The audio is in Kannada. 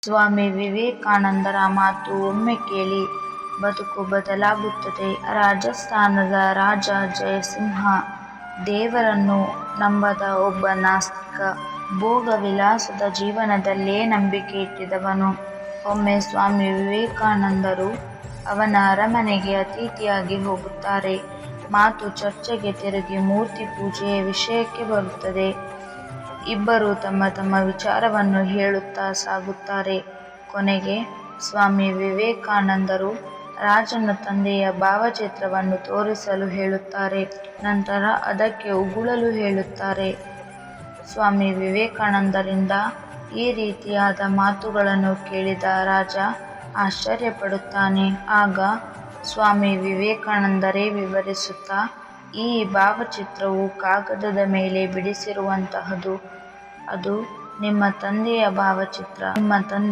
ಸ್ವಾಮಿ ವಿವೇಕಾನಂದರ ಮಾತು ಒಮ್ಮೆ ಕೇಳಿ ಬದುಕು ಬದಲಾಗುತ್ತದೆ. ರಾಜಸ್ಥಾನದ ರಾಜ ಜಯಸಿಂಹ ದೇವರನ್ನು ನಂಬದ ಒಬ್ಬ ನಾಸ್ತಿಕ. ಭೋಗ ವಿಲಾಸದ ಜೀವನದಲ್ಲೇ ನಂಬಿಕೆ ಇಟ್ಟಿದ್ದವನು. ಒಮ್ಮೆ ಸ್ವಾಮಿ ವಿವೇಕಾನಂದರು ಅವನ ಅರಮನೆಗೆ ಅತಿಥಿಯಾಗಿ ಹೋಗುತ್ತಾರೆ. ಮಾತು ಚರ್ಚೆಗೆ ತಿರುಗಿ ಮೂರ್ತಿ ಪೂಜೆಯ ವಿಷಯಕ್ಕೆ ಬರುತ್ತದೆ. ಇಬ್ಬರೂ ತಮ್ಮ ತಮ್ಮ ವಿಚಾರವನ್ನು ಹೇಳುತ್ತಾ ಸಾಗುತ್ತಾರೆ. ಕೊನೆಗೆ ಸ್ವಾಮಿ ವಿವೇಕಾನಂದರು ರಾಜನ ತಂದೆಯ ಭಾವಚಿತ್ರವನ್ನು ತೋರಿಸಲು ಹೇಳುತ್ತಾರೆ. ನಂತರ ಅದಕ್ಕೆ ಉಗುಳಲು ಹೇಳುತ್ತಾರೆ. ಸ್ವಾಮಿ ವಿವೇಕಾನಂದರಿಂದ ಈ ರೀತಿಯಾದ ಮಾತುಗಳನ್ನು ಕೇಳಿದ ರಾಜ ಆಶ್ಚರ್ಯಪಡುತ್ತಾನೆ. ಆಗ ಸ್ವಾಮಿ ವಿವೇಕಾನಂದರೇ ವಿವರಿಸುತ್ತಾ, ಈ ಭಾವಚಿತ್ರವು ಕಾಗದದ ಮೇಲೆ ಬಿಡಿಸಿರುವಂತಹದ್ದು. ಅದು ನಿಮ್ಮ ತಂದೆಯ ಭಾವಚಿತ್ರ. ನಿಮ್ಮ ತಂದೆ